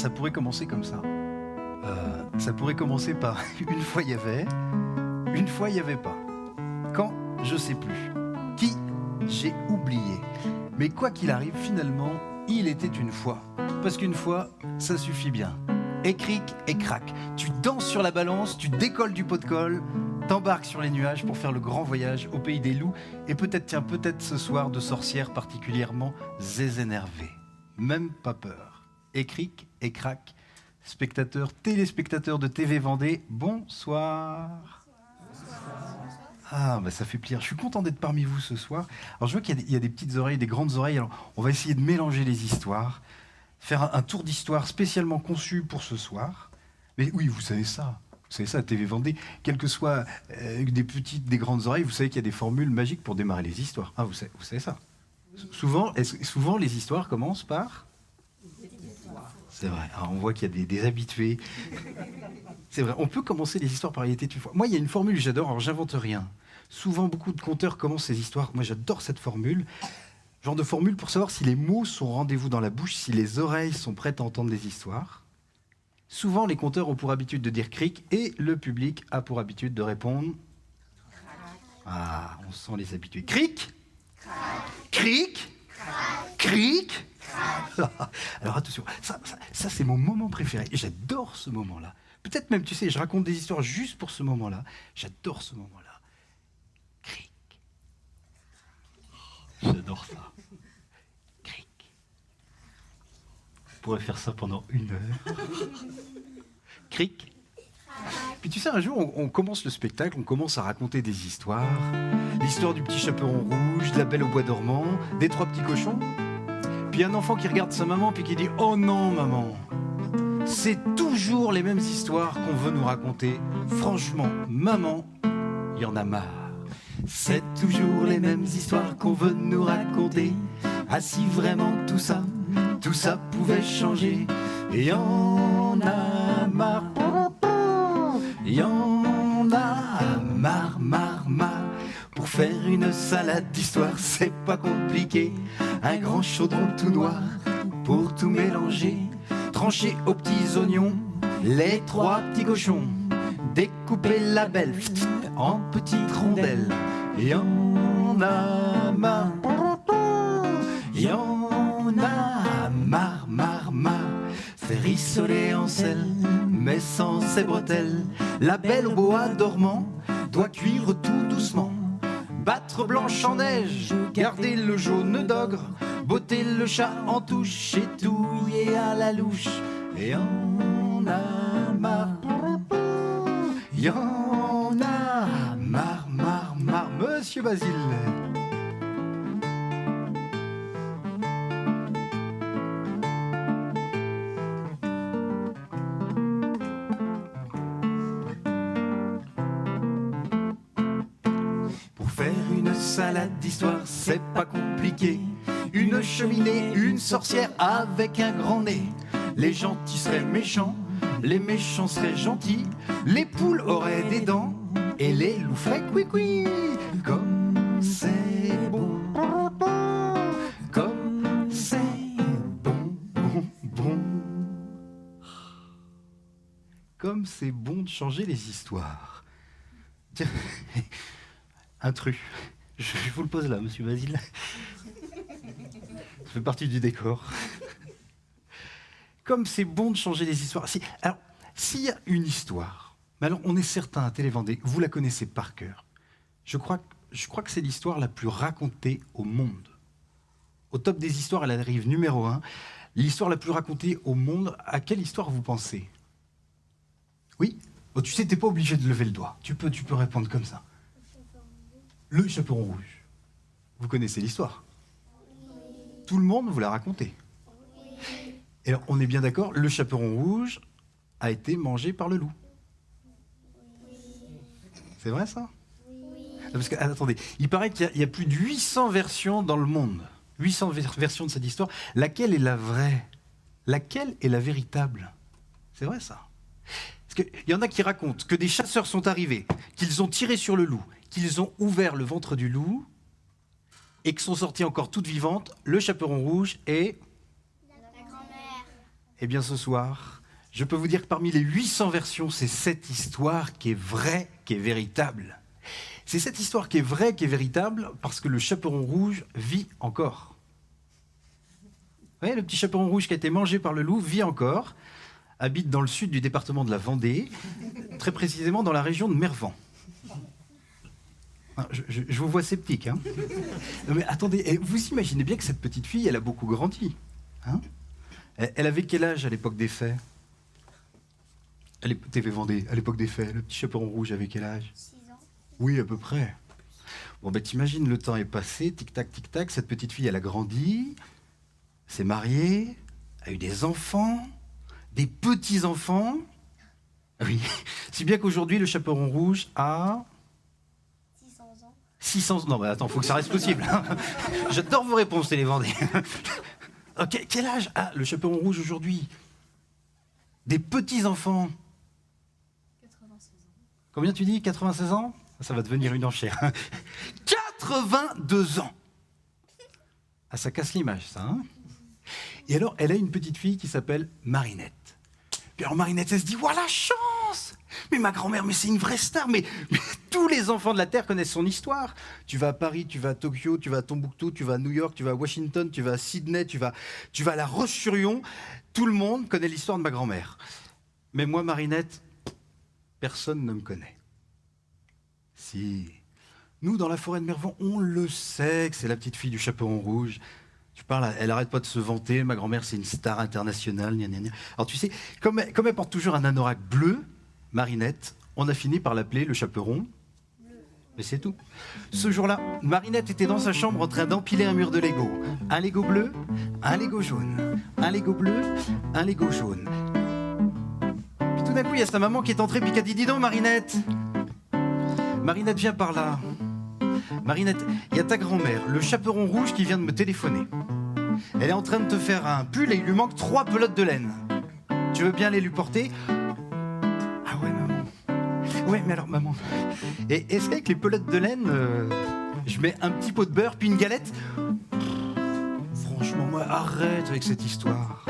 Ça pourrait commencer comme ça. Ça pourrait commencer par une fois il y avait, une fois il n'y avait pas. Quand, je sais plus. Qui, j'ai oublié. Mais quoi qu'il arrive, finalement, il était une fois. Parce qu'une fois, ça suffit bien. Et cric et crac. Tu danses sur la balance, tu décolles du pot de colle, t'embarques sur les nuages pour faire le grand voyage au pays des loups et peut-être ce soir de sorcières particulièrement énervées. Même pas peur. Et cric et crac. Spectateurs, téléspectateurs de TV Vendée, bonsoir. Ah, bah ça fait plaisir. Je suis content d'être parmi vous ce soir. Alors je vois qu'il y a des petites oreilles, des grandes oreilles. Alors on va essayer de mélanger les histoires, faire un tour d'histoire spécialement conçu pour ce soir. Mais oui, vous savez ça. Vous savez ça, TV Vendée, quelles que soient des petites, des grandes oreilles, vous savez qu'il y a des formules magiques pour démarrer les histoires. Ah, vous savez ça. Souvent, les histoires commencent par... C'est vrai. Alors, on voit qu'il y a des habitués. C'est vrai. On peut commencer les histoires par « il était une fois ». Moi, il y a une formule que j'adore. Alors, j'invente rien. Souvent, beaucoup de conteurs commencent ces histoires. Moi, j'adore cette formule. Genre de formule pour savoir si les mots sont au rendez-vous dans la bouche, si les oreilles sont prêtes à entendre des histoires. Souvent, les conteurs ont pour habitude de dire « cric » et le public a pour habitude de répondre « ah, on sent les habitués. Cric, cric, cric. » Alors attention, ça c'est mon moment préféré. Et j'adore ce moment-là. Peut-être même, tu sais, je raconte des histoires juste pour ce moment-là. J'adore ce moment-là. Cric. J'adore ça. Cric. On pourrait faire ça pendant 1 heure. Cric. Puis tu sais, un jour, on commence le spectacle, on commence à raconter des histoires. L'histoire du petit chaperon rouge, de la belle au bois dormant, des 3 petits cochons. Puis un enfant qui regarde sa maman puis qui dit « Oh non, maman, c'est toujours les mêmes histoires qu'on veut nous raconter. Franchement, maman, il y en a marre. C'est toujours les mêmes histoires qu'on veut nous raconter. Ah si vraiment tout ça pouvait changer. Et y en a marre, y en a marre. Pour faire une salade d'histoire, c'est pas compliqué. Un grand chaudron tout noir pour tout mélanger. Trancher aux petits oignons les 3 petits cochons. Découper la belle en petites rondelles. Y en a marre, y en a marre. Faire rissoler en sel, mais sans ses bretelles. La belle au bois dormant doit cuire tout doucement. Battre blanche en neige, garder le jaune d'ogre, botter le chat en touche et touiller à la louche. Et en a marre, y en a marre. Monsieur Basile. Salade d'histoire, c'est pas compliqué. Une cheminée, une sorcière avec un grand nez. Les gentils seraient méchants, les méchants seraient gentils. Les poules auraient des dents et les loups feraient couicoui. Comme c'est bon, comme c'est bon. Comme c'est bon de changer les histoires. Tiens, intrus. Je vous le pose là, monsieur Basile. Ça fait partie du décor. Comme c'est bon de changer les histoires. Alors, s'il y a une histoire, mais alors on est certain à Télé Vendée, vous la connaissez par cœur. Je crois que c'est l'histoire la plus racontée au monde. Au top des histoires, elle arrive numéro 1. L'histoire la plus racontée au monde, à quelle histoire vous pensez? Oui? Oh, tu sais, t'es pas obligé de lever le doigt. Tu peux répondre comme ça. Le chaperon rouge. Vous connaissez l'histoire? Tout le monde vous l'a raconté. Et alors, on est bien d'accord, le chaperon rouge a été mangé par le loup. C'est vrai, ça? Parce que, attendez, il paraît qu'il y a plus de 800 versions dans le monde. 800 versions de cette histoire. Laquelle est la vraie? Laquelle est la véritable? C'est vrai, ça? Parce qu'il y en a qui racontent que des chasseurs sont arrivés, qu'ils ont tiré sur le loup, qu'ils ont ouvert le ventre du loup et que sont sorties encore toutes vivantes le chaperon rouge et... La grand-mère. Eh bien ce soir, je peux vous dire que parmi les 800 versions, c'est cette histoire qui est vraie, qui est véritable. C'est cette histoire qui est vraie, qui est véritable, parce que le chaperon rouge vit encore. Vous voyez, le petit chaperon rouge qui a été mangé par le loup vit encore, habite dans le sud du département de la Vendée, très précisément dans la région de Mervan. Je vous vois sceptique, hein. Non mais attendez, vous imaginez bien que cette petite fille, elle a beaucoup grandi, hein. Elle avait quel âge à l'époque des faits? TV Vendée, à l'époque des faits, le petit chaperon rouge avait quel âge? 6 ans. Oui, à peu près. Bon, ben t'imagines, le temps est passé, tic-tac, cette petite fille, elle a grandi, s'est mariée, a eu des enfants, des petits-enfants. Oui, si bien qu'aujourd'hui, le chaperon rouge a... 600 ans. 600 ans. Non, mais attends, faut que ça reste possible. J'adore vos réponses, Télé Vendée. Ok, quel âge a le chaperon rouge aujourd'hui? Des petits-enfants. 96 ans. Combien tu dis? 96 ans? Ça va devenir une enchère. 82 ans. Ah, ça casse l'image, ça. Hein. Et alors, elle a une petite fille qui s'appelle Marinette. Puis alors, Marinette, elle se dit, voilà la chance! Mais ma grand-mère, mais c'est une vraie star. Mais tous les enfants de la Terre connaissent son histoire. Tu vas à Paris, tu vas à Tokyo, tu vas à Tombouctou, tu vas à New York, tu vas à Washington, tu vas à Sydney, tu vas à La Roche-sur-Yon. Tout le monde connaît l'histoire de ma grand-mère. Mais moi, Marinette, personne ne me connaît. Si. Nous, dans la forêt de Mervan, on le sait que c'est la petite fille du chaperon rouge. Tu parles, elle arrête pas de se vanter. Ma grand-mère, c'est une star internationale. Gna, gna, gna. Alors, tu sais, comme elle porte toujours un anorak bleu, Marinette, on a fini par l'appeler le chaperon. Mais c'est tout. Ce jour-là, Marinette était dans sa chambre en train d'empiler un mur de Lego. Un Lego bleu, un Lego jaune. Un Lego bleu, un Lego jaune. Puis tout d'un coup, il y a sa maman qui est entrée puis qui a dit, dis donc, Marinette. Marinette, viens par là. Marinette, il y a ta grand-mère, le chaperon rouge, qui vient de me téléphoner. Elle est en train de te faire un pull et il lui manque 3 pelotes de laine. Tu veux bien aller lui porter? Ah ouais, maman. Ouais, mais alors, maman. Et est-ce qu'avec les pelotes de laine, je mets un petit pot de beurre puis une galette? Franchement, moi, arrête avec cette histoire.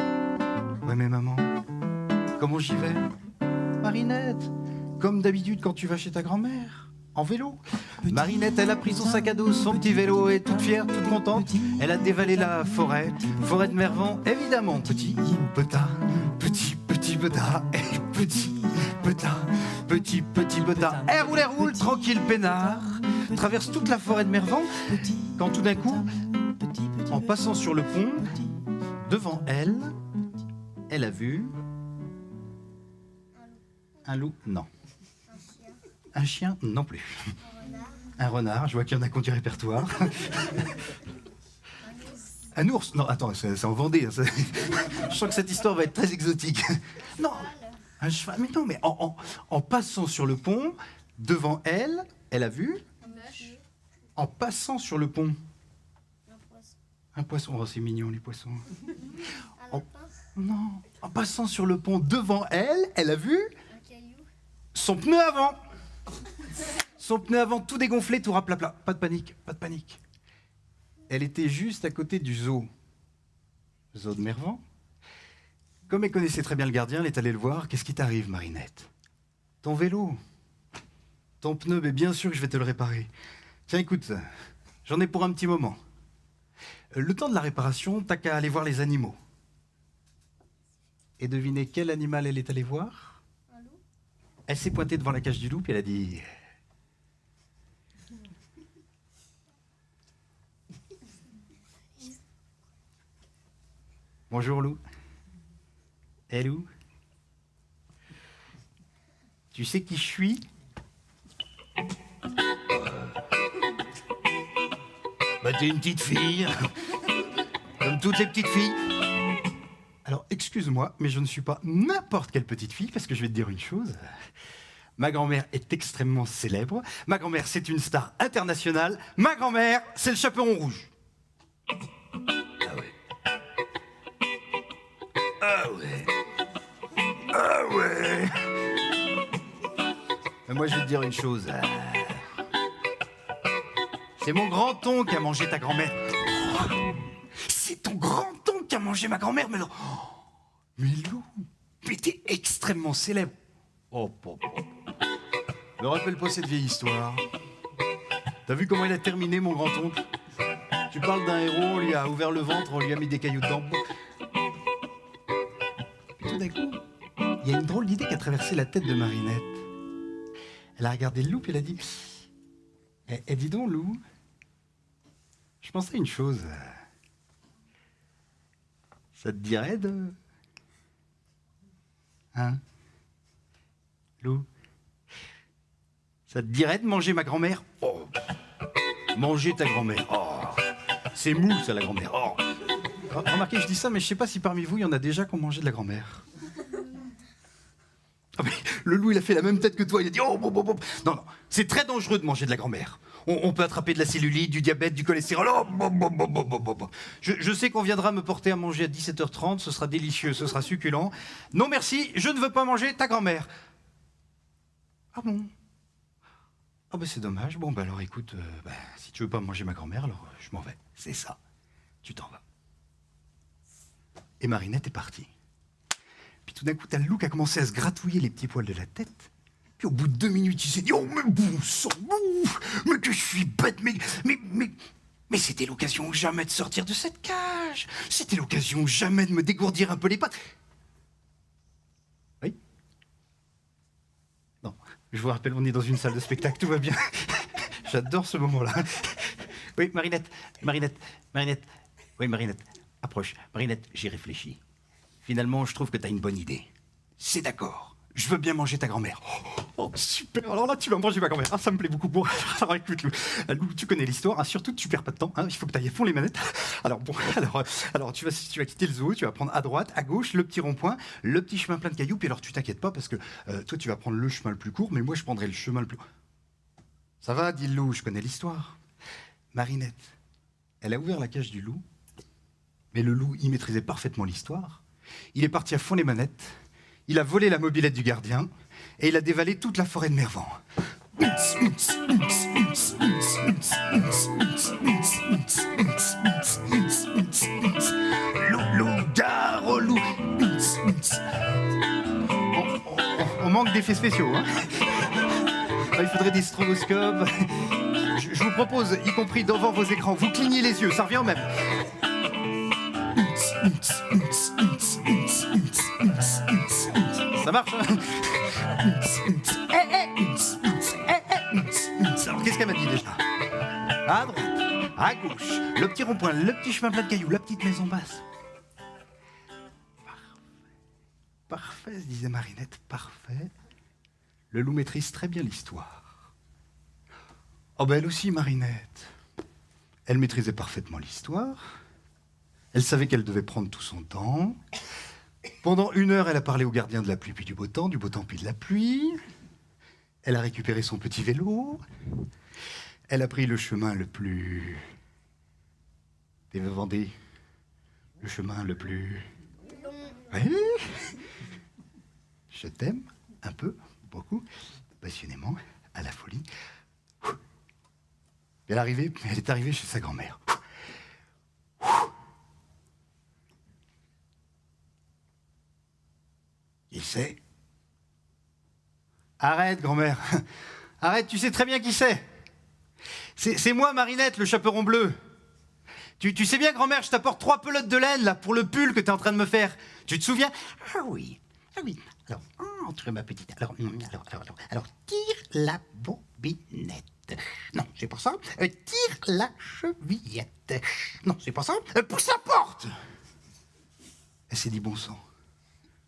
Ouais, mais maman, comment j'y vais? Marinette, comme d'habitude quand tu vas chez ta grand-mère. En vélo. Marinette, elle a pris son sac à dos, son petit vélo, et toute fière, toute contente, elle a dévalé la forêt de Mervan, évidemment. Petit betard, petit betard, petit betard. Elle roule, tranquille, peinard, traverse toute la forêt de Mervan, quand tout d'un coup, en passant sur le pont, devant elle, elle a vu un loup, non. Un chien, non plus. Un renard, je vois qu'il y en a qui ont du répertoire. Un ours, non, attends, c'est en Vendée. Je sens que cette histoire va être très exotique. Non, un cheval, mais non, mais en passant sur le pont, devant elle, elle a vu, en passant sur le pont, un poisson. Oh, c'est mignon, les poissons. Non, en passant sur le pont, devant elle, elle a vu son pneu avant. Son pneu avant tout dégonflé, tout raplapla. Pas de panique, pas de panique. Elle était juste à côté du zoo. Zoo de Mervan. Comme elle connaissait très bien le gardien, elle est allée le voir. Qu'est-ce qui t'arrive, Marinette? Ton vélo. Ton pneu, mais bien sûr que je vais te le réparer. Tiens, écoute, j'en ai pour un petit moment. Le temps de la réparation, t'as qu'à aller voir les animaux. Et devinez quel animal elle est allée voir? Un loup. Elle s'est pointée devant la cage du loup et elle a dit... Bonjour loup. Eh loup. Tu sais qui je suis? Bah t'es une petite fille. Comme toutes les petites filles. Alors excuse-moi, mais je ne suis pas n'importe quelle petite fille, parce que je vais te dire une chose. Ma grand-mère est extrêmement célèbre. Ma grand-mère, c'est une star internationale. Ma grand-mère, c'est le chaperon rouge. Ah ouais. Ah ouais. Ah ouais. Mais moi, je vais te dire une chose. C'est mon grand-oncle qui a mangé ta grand-mère. C'est ton grand-oncle qui a mangé ma grand-mère, mais Mais Lou, mais t'es extrêmement célèbre. Oh, ne rappelle pas cette vieille histoire. T'as vu comment il a terminé, mon grand-oncle? Tu parles d'un héros, on lui a ouvert le ventre, on lui a mis des cailloux dedans. Et tout d'un coup, il y a une drôle d'idée qui a traversé la tête de Marinette. Elle a regardé le loup et elle a dit dis donc, Lou, je pensais à une chose. Ça te dirait de... Hein? Lou? Ça te dirait de manger ma grand-mère? Oh! Manger ta grand-mère. Oh! C'est mou, ça, la grand-mère. Oh! Remarquez, je dis ça, mais je sais pas si parmi vous, il y en a déjà qui ont mangé de la grand-mère. Ah, mais le loup, il a fait la même tête que toi. Il a dit, oh, bon. Non, c'est très dangereux de manger de la grand-mère. On peut attraper de la cellulite, du diabète, du cholestérol. Oh, bon. Je sais qu'on viendra me porter à manger à 17h30. Ce sera délicieux, ce sera succulent. Non, merci, je ne veux pas manger ta grand-mère. Ah bon? Ah ben c'est dommage. Bon, ben alors écoute, si tu veux pas manger ma grand-mère, alors je m'en vais. C'est ça. Tu t'en vas. Et Marinette est partie. Puis tout d'un coup, t'as le loup qui a commencé à se gratouiller les petits poils de la tête. Puis au bout de 2 minutes, il s'est dit, oh mais bon sang, mais que je suis bête, mais c'était l'occasion ou jamais de sortir de cette cage. C'était l'occasion ou jamais de me dégourdir un peu les pattes. Oui? Non, je vous rappelle, on est dans une salle de spectacle, tout va bien. J'adore ce moment-là. Oui, Marinette. Oui, Marinette, approche. Marinette, j'y réfléchis. Finalement, je trouve que t'as une bonne idée. C'est d'accord. Je veux bien manger ta grand-mère. Oh, super. Alors là, tu vas manger ma grand-mère. Ah, ça me plaît beaucoup. Bon, alors écoute, Lou, tu connais l'histoire. Hein, surtout, tu perds pas de temps. Hein, il faut que tu ailles à fond les manettes. Alors bon, alors tu vas quitter le zoo. Tu vas prendre à droite, à gauche, le petit rond-point, le petit chemin plein de cailloux. Puis alors, tu t'inquiètes pas parce que toi, tu vas prendre le chemin le plus court, mais moi, je prendrai le chemin le plus... Ça va, dit le loup. Je connais l'histoire. Marinette, elle a ouvert la cage du loup, mais le loup, il maîtrisait parfaitement l'histoire. Il est parti à fond les manettes. Il a volé la mobilette du gardien et il a dévalé toute la forêt de Mervan. Loup-garou-loup. On manque d'effets spéciaux, hein. Il faudrait des stroboscopes. Je vous propose, y compris devant vos écrans, vous clignez les yeux, ça revient au même. Ça marche, hein? Alors, qu'est-ce qu'elle m'a dit déjà? À droite, à gauche, le petit rond-point, le petit chemin plein de cailloux, la petite maison basse. Parfait, se disait Marinette, parfait. Le loup maîtrise très bien l'histoire. Oh ben elle aussi, Marinette. Elle maîtrisait parfaitement l'histoire. Elle savait qu'elle devait prendre tout son temps. Pendant 1 heure, elle a parlé au gardien de la pluie puis du beau temps puis de la pluie. Elle a récupéré son petit vélo. Elle a pris le chemin le plus... Des Vendées. Le chemin le plus... Oui. Je t'aime, un peu, beaucoup, passionnément, à la folie. Elle est arrivée chez sa grand-mère. Qui c'est? Arrête, grand-mère. Arrête, tu sais très bien qui c'est. C'est moi, Marinette, le chaperon bleu. Tu sais bien, grand-mère, je t'apporte 3 pelotes de laine, là, pour le pull que t'es en train de me faire. Tu te souviens? Ah oui. Alors, entre ma petite... Alors, tire la bobinette. Non, c'est pas ça. Tire la chevillette. Non, c'est pas ça. Pousse la porte. Elle s'est dit, bon sang.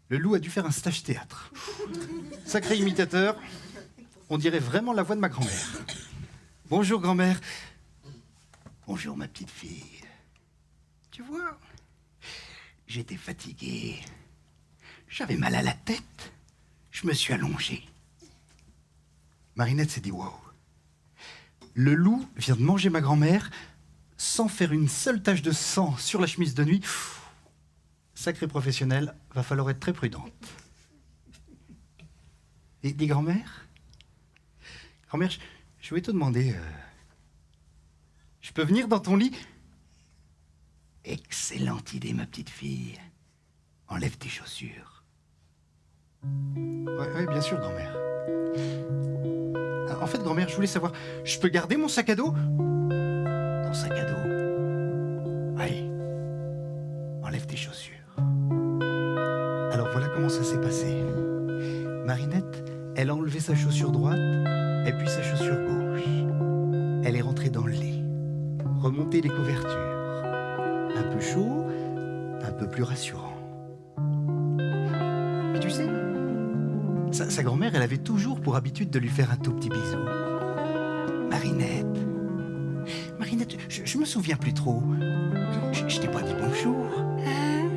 Le loup a dû faire un stage théâtre. Sacré imitateur. On dirait vraiment la voix de ma grand-mère. Bonjour, grand-mère. Bonjour, ma petite fille. Tu vois, j'étais fatigué. J'avais mal à la tête. Je me suis allongé. Marinette s'est dit, wow. Le loup vient de manger ma grand-mère sans faire une seule tache de sang sur la chemise de nuit. Sacré professionnel, va falloir être très prudente. Et dis grand-mère, je voulais te demander, je peux venir dans ton lit? Excellente idée, ma petite fille. enlève tes chaussures. Ouais, bien sûr, grand-mère. En fait, grand-mère, je voulais savoir, je peux garder mon sac à dos? Ton sac à dos? Allez, enlève tes chaussures. Alors voilà comment ça s'est passé. Marinette, elle a enlevé sa chaussure droite et puis sa chaussure gauche. Elle est rentrée dans le lit, remontée les couvertures. Un peu chaud, un peu plus rassurant. Mais tu sais, sa grand-mère, elle avait toujours pour habitude de lui faire un tout petit bisou. Marinette, je me souviens plus trop. Je t'ai pas dit bonjour, hein?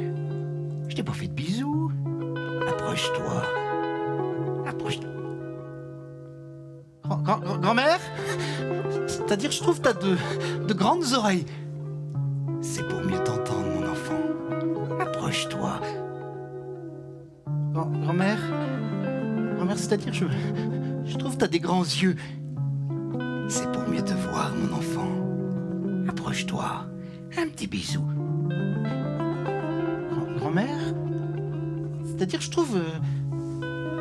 Je t'ai pas fait de bisous. Approche-toi. Grand-mère? C'est-à-dire, je trouve que t'as de grandes oreilles. C'est pour mieux t'entendre, mon enfant. Approche-toi. Grand-mère? Grand-mère, c'est-à-dire, je trouve que t'as des grands yeux. C'est pour mieux te voir, mon enfant. Approche-toi. Un petit bisou. Grand-mère? C'est-à-dire, je trouve...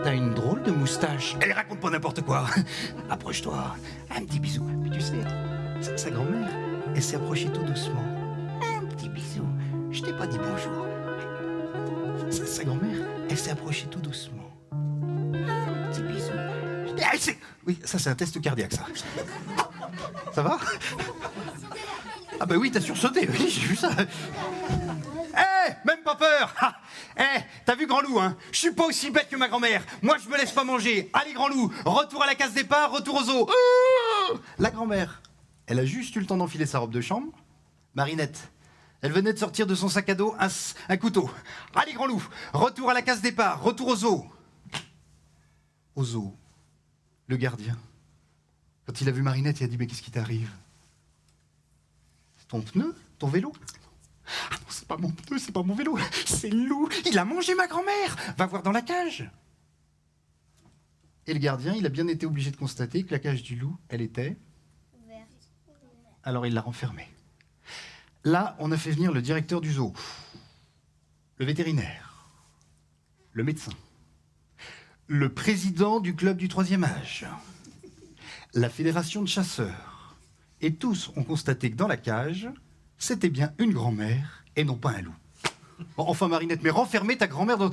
t'as une drôle de moustache. Elle raconte pas n'importe quoi. Approche-toi. Un petit bisou. Mais tu sais, sa grand-mère, elle s'est approchée tout doucement. Un petit bisou. Je t'ai pas dit bonjour. Sa grand-mère, elle s'est approchée tout doucement. Un petit bisou. Oui, ça c'est un test cardiaque, ça. Ça va? Ah bah oui, t'as sursauté. Oui, j'ai vu ça. Même pas peur. T'as vu Grand Loup, hein? Je suis pas aussi bête que ma grand-mère. Moi, je me laisse pas manger. Allez, Grand Loup, retour à la case départ, retour aux eaux. La grand-mère, elle a juste eu le temps d'enfiler sa robe de chambre. Marinette, elle venait de sortir de son sac à dos un couteau. Allez, Grand Loup, retour à la case départ, retour aux eaux. Aux eaux. Le gardien, quand il a vu Marinette, il a dit, mais qu'est-ce qui t'arrive? Ton pneu? Ton vélo? Ah non, c'est pas mon pneu, c'est pas mon vélo, c'est le loup. Il a mangé ma grand-mère. Va voir dans la cage. Et le gardien, il a bien été obligé de constater que la cage du loup, elle était... Verte. Alors il l'a renfermée. Là, on a fait venir le directeur du zoo, le vétérinaire, le médecin, le président du club du 3e âge, la fédération de chasseurs. Et tous ont constaté que dans la cage... c'était bien une grand-mère et non pas un loup. Bon, enfin, Marinette, mais renfermer ta grand-mère dans...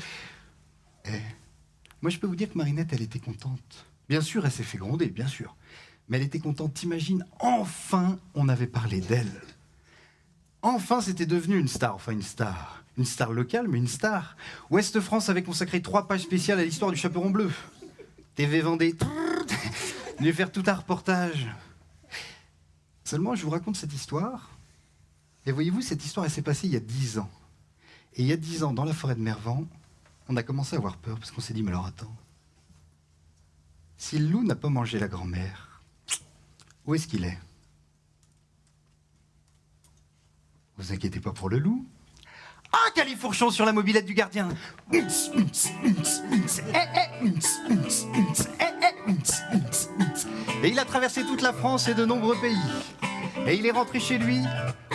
Moi, je peux vous dire que Marinette, elle était contente. Bien sûr, elle s'est fait gronder, bien sûr. Mais elle était contente, t'imagines, enfin, on avait parlé d'elle. Enfin, c'était devenu une star, enfin une star. Une star locale, mais une star. Ouest France avait consacré 3 pages spéciales à l'histoire du chaperon bleu. TV Vendée, lui faire tout un reportage. Seulement, je vous raconte cette histoire... Et voyez-vous, cette histoire, elle s'est passée il y a 10 ans. Et il y a 10 ans, dans la forêt de Mervan, on a commencé à avoir peur, parce qu'on s'est dit, mais alors attends, si le loup n'a pas mangé la grand-mère, où est-ce qu'il est? Vous inquiétez pas pour le loup. Ah, califourchon sur la mobilette du gardien. Et il a traversé toute la France et de nombreux pays. Et il est rentré chez lui,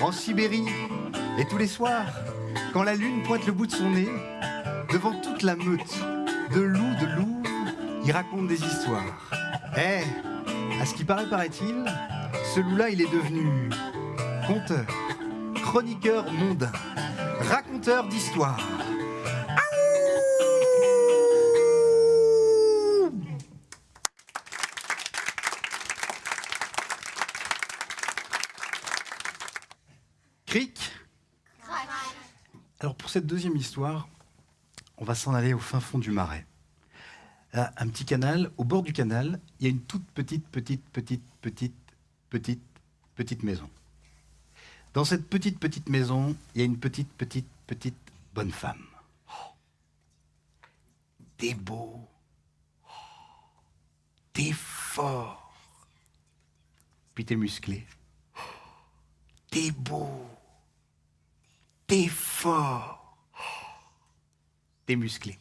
en Sibérie. Et tous les soirs, quand la lune pointe le bout de son nez, devant toute la meute de loups, il raconte des histoires. À ce qui paraît-il, ce loup-là, il est devenu conteur, chroniqueur mondain, raconteur d'histoires. Cric. Alors pour cette deuxième histoire, on va s'en aller au fin fond du Marais. Là, un petit canal. Au bord du canal, il y a une toute petite maison. Dans cette petite maison, il y a une petite bonne femme. Oh. T'es beau. Oh. T'es fort. Puis t'es musclé. Oh. T'es beau. T'es fort. Oh. T'es musclé.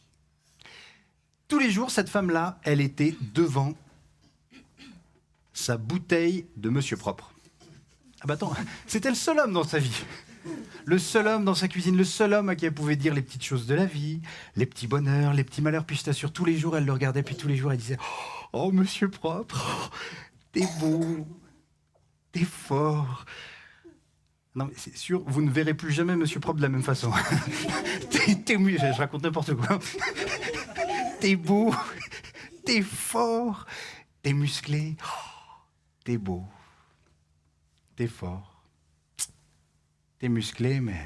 Tous les jours, cette femme-là, elle était devant sa bouteille de Monsieur Propre. Ah bah attends, c'était le seul homme dans sa vie. Le seul homme dans sa cuisine, le seul homme à qui elle pouvait dire les petites choses de la vie, les petits bonheurs, les petits malheurs. Puis je t'assure, tous les jours, elle le regardait, puis tous les jours, elle disait « Oh, monsieur propre, t'es beau, t'es fort. » Non, mais c'est sûr, vous ne verrez plus jamais monsieur propre de la même façon. Je raconte n'importe quoi. T'es beau, t'es fort, t'es musclé, t'es beau, t'es fort, t'es musclé, mais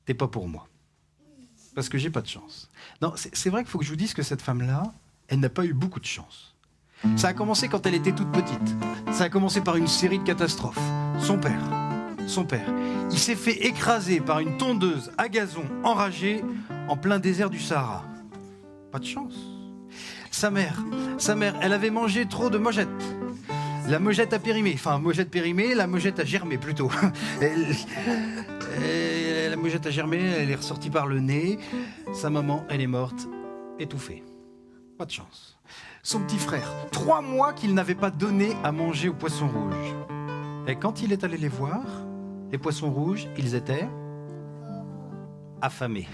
t'es pas pour moi. Parce que j'ai pas de chance. Non, c'est vrai qu'il faut que je vous dise que cette femme-là, elle n'a pas eu beaucoup de chance. Ça a commencé quand elle était toute petite. Ça a commencé par une série de catastrophes. Son père, il s'est fait écraser par une tondeuse à gazon enragée en plein désert du Sahara. Pas de chance. Sa mère, elle avait mangé trop de mojettes. La mojette a périmé. Enfin, mojette périmée, la mojette a germé plutôt. La mojette a germé, elle est ressortie par le nez. Sa maman, elle est morte, étouffée. Pas de chance. Son petit frère, 3 mois qu'il n'avait pas donné à manger aux poissons rouges. Et quand il est allé les voir, les poissons rouges, ils étaient affamés.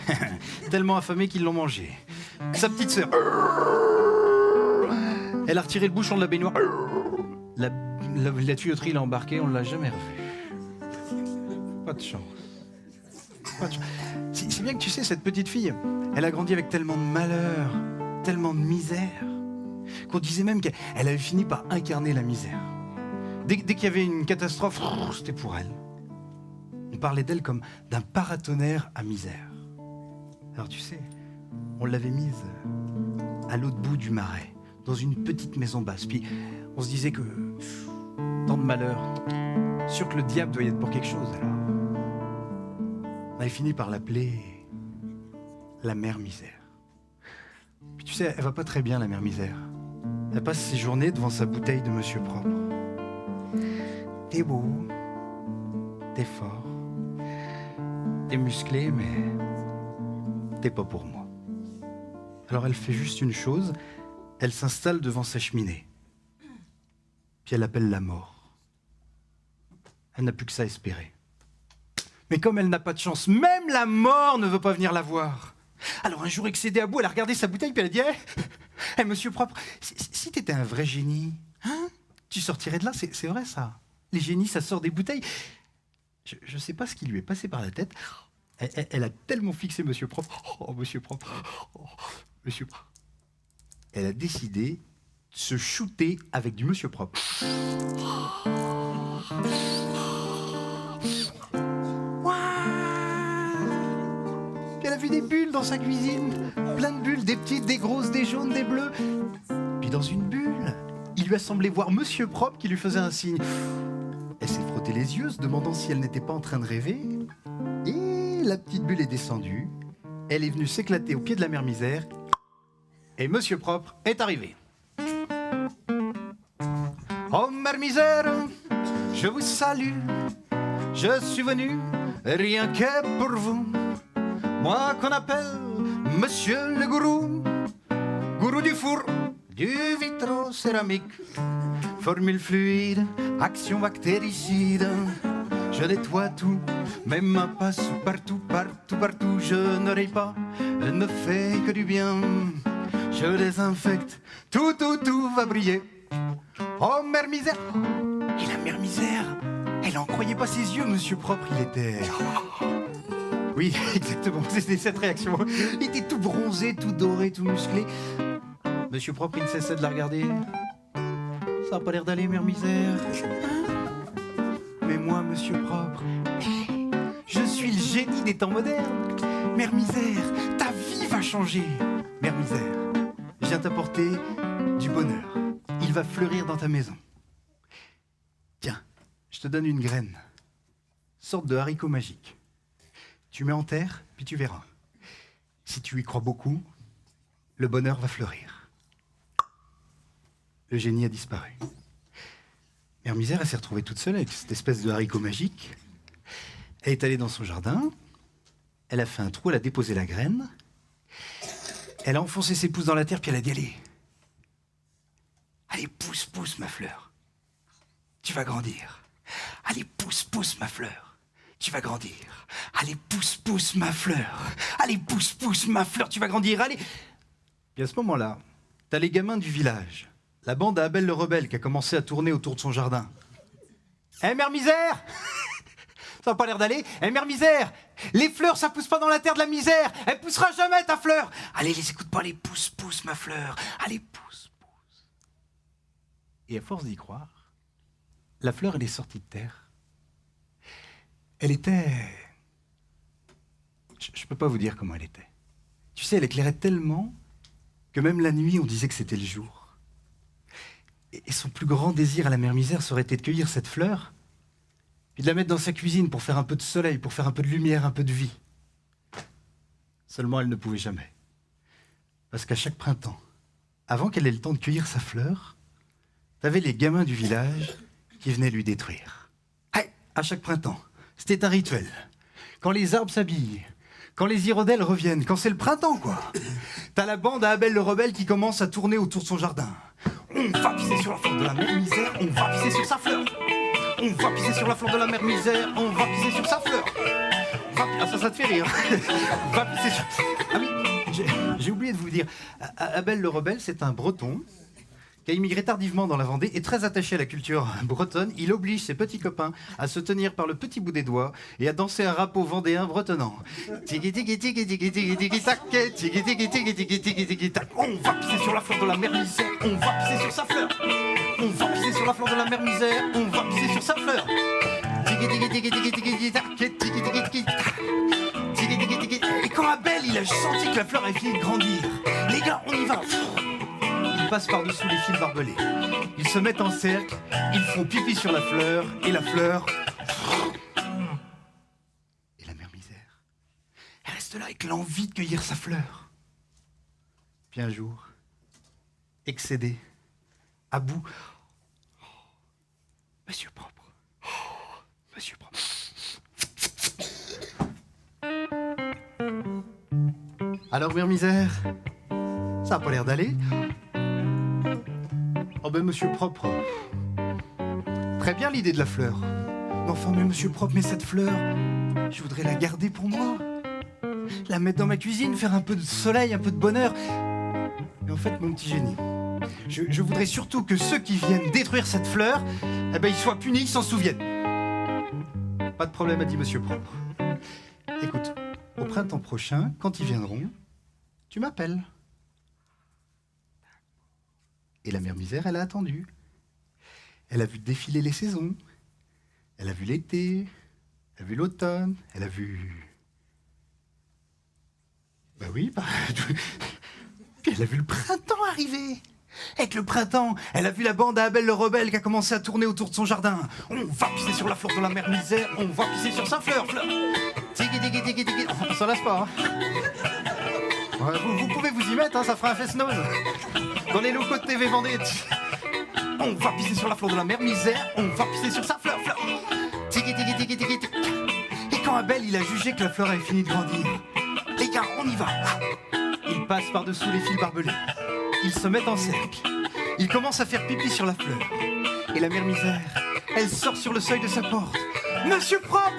Tellement affamés qu'ils l'ont mangé. Sa petite sœur, elle a retiré le bouchon de la baignoire. La tuyauterie l'a embarqué, on ne l'a jamais revu. Pas de chance. Pas de chance. C'est bien que tu sais, cette petite fille, elle a grandi avec tellement de malheur, tellement de misère, qu'on disait même qu'elle avait fini par incarner la misère. Dès qu'il y avait une catastrophe, c'était pour elle. On parlait d'elle comme d'un paratonnerre à misère. Alors tu sais, on l'avait mise à l'autre bout du marais, dans une petite maison basse. Puis on se disait que tant de malheur, sûr que le diable doit y être pour quelque chose. Alors, on avait fini par l'appeler la mère misère. Puis tu sais, elle va pas très bien, la mère misère. Elle passe ses journées devant sa bouteille de monsieur propre. T'es beau, t'es fort, t'es musclé, mais t'es pas pour moi. Alors elle fait juste une chose, elle s'installe devant sa cheminée. Puis elle appelle la mort. Elle n'a plus que ça à espérer. Mais comme elle n'a pas de chance, même la mort ne veut pas venir la voir. Alors un jour excédée à bout, elle a regardé sa bouteille, puis elle a dit « Hey, monsieur propre, si t'étais un vrai génie, hein, tu sortirais de là, c'est vrai ça. Les génies, ça sort des bouteilles. » Je ne sais pas ce qui lui est passé par la tête. Elle a tellement fixé monsieur propre. Oh, monsieur propre. Oh, monsieur propre. Elle a décidé de se shooter avec du monsieur propre. Puis elle a vu des bulles dans sa cuisine. Plein de bulles, des petites, des grosses, des jaunes, des bleues. Puis dans une bulle, il lui a semblé voir monsieur propre qui lui faisait un signe. Elle s'est frottée les yeux, se demandant si elle n'était pas en train de rêver. Et la petite bulle est descendue. Elle est venue s'éclater au pied de la mère misère. Et monsieur propre est arrivé. Oh, mère misère, je vous salue. Je suis venu rien que pour vous. Moi qu'on appelle monsieur le gourou. Gourou du four, du vitro-céramique. Formule fluide, action bactéricide. Je nettoie tout, mes mains passent partout, partout, partout. Je ne raye pas, ne fais que du bien. Je désinfecte, tout va briller. Oh, mère misère! Et la mère misère, elle n'en croyait pas ses yeux, monsieur propre, il était... Oui, exactement, c'était cette réaction. Il était tout bronzé, tout doré, tout musclé. Monsieur propre, il ne cessait de la regarder. Ça n'a pas l'air d'aller, mère misère. Mais moi, monsieur propre, je suis le génie des temps modernes. Mère misère, ta vie va changer. Mère misère, je viens t'apporter du bonheur. Il va fleurir dans ta maison. Tiens, je te donne une graine. Sorte de haricot magique. Tu mets en terre, puis tu verras. Si tu y crois beaucoup, le bonheur va fleurir. Le génie a disparu. Mère misère, elle s'est retrouvée toute seule avec cette espèce de haricot magique. Elle est allée dans son jardin. Elle a fait un trou, elle a déposé la graine. Elle a enfoncé ses pouces dans la terre, puis elle a dit, allez, pousse, pousse, ma fleur. Tu vas grandir. Allez, pousse, pousse, ma fleur. tu vas grandir. Allez, pousse, pousse ma fleur. Allez, pousse, pousse ma fleur, tu vas grandir. Allez. Et à ce moment-là, t'as les gamins du village, la bande à Abel le rebelle qui a commencé à tourner autour de son jardin. Eh, mère misère! Ça n'a pas l'air d'aller. Eh, mère misère! Les fleurs, ça pousse pas dans la terre de la misère. Elle poussera jamais, ta fleur. Allez, les écoute pas, allez, pousse, pousse ma fleur. Allez, pousse, pousse. Et à force d'y croire, la fleur, elle est sortie de terre. Elle était... Je peux pas vous dire comment elle était. Tu sais, elle éclairait tellement que même la nuit, on disait que c'était le jour. Et son plus grand désir à la mère misère serait été de cueillir cette fleur, puis de la mettre dans sa cuisine pour faire un peu de soleil, pour faire un peu de lumière, un peu de vie. Seulement, elle ne pouvait jamais. Parce qu'à chaque printemps, avant qu'elle ait le temps de cueillir sa fleur, t'avais les gamins du village qui venaient lui détruire. Hey, à chaque printemps, c'était un rituel. Quand les arbres s'habillent, quand les hirondelles reviennent, quand c'est le printemps, quoi. T'as la bande à Abel le rebelle qui commence à tourner autour de son jardin. On va pisser sur la fleur de la mère misère, on va pisser sur sa fleur. On va pisser sur la fleur de la mère misère, on va pisser sur sa fleur. Ah, ça te fait rire. On va pisser sur... Ah oui, j'ai oublié de vous dire. Abel le rebelle, c'est un breton qui a immigré tardivement dans la Vendée et très attaché à la culture bretonne. Il oblige ses petits copains à se tenir par le petit bout des doigts et à danser un rapeau vendéen bretonnant. Tiki tiki tiki tiki tiki tiki tac, tiki tiki tiki tiki tiki tiki tac. On va pisser sur la fleur de la mère misère, on va pisser sur sa fleur. On va pisser sur la fleur de la mère misère, on va pisser sur sa fleur. Tiki tiki tiki tiki tiki tac, tiki tiki tiki tac. Tiki tiki tiki. Et quand Abel, il a senti que la fleur avait fini de grandir, les gars, on y va. Ils passent par-dessous les fils barbelés. Ils se mettent en cercle, ils font pipi sur la fleur, et la fleur... Et la mère misère, elle reste là avec l'envie de cueillir sa fleur. Puis un jour, excédé, à bout... Oh, monsieur propre, oh, monsieur propre... Alors, mère misère, ça a pas l'air d'aller. Oh ben, monsieur propre. Très bien l'idée de la fleur. Mais enfin, mais monsieur propre, mais cette fleur, je voudrais la garder pour moi. La mettre dans ma cuisine, faire un peu de soleil, un peu de bonheur. Mais en fait, mon petit génie, je voudrais surtout que ceux qui viennent détruire cette fleur, eh ben, ils soient punis, ils s'en souviennent. Pas de problème, a dit monsieur propre. Écoute, au printemps prochain, quand ils viendront, tu m'appelles. Et la mère misère, elle a attendu. Elle a vu défiler les saisons. Elle a vu l'été. Elle a vu l'automne. Elle a vu... Bah oui, elle a vu le printemps arriver. Avec le printemps, elle a vu la bande à Abel le rebelle qui a commencé à tourner autour de son jardin. On va pisser sur la fleur de la mère misère. On va pisser sur sa fleur. Tiki tiki tiki tiki. On s'en lasse pas. Hein. Ouais, vous pouvez vous y mettre, hein, ça fera un fest-noz. Dans les locaux de TV Vendée. On va pisser sur la fleur de la mère misère, on va pisser sur sa fleur. Tiki tiki tiki tiki tiki. Et quand Abel, il a jugé que la fleur avait fini de grandir, les gars, on y va. Ils passent par-dessous les fils barbelés. Ils se mettent en cercle. Ils commencent à faire pipi sur la fleur. Et la mère misère, elle sort sur le seuil de sa porte. Monsieur propre,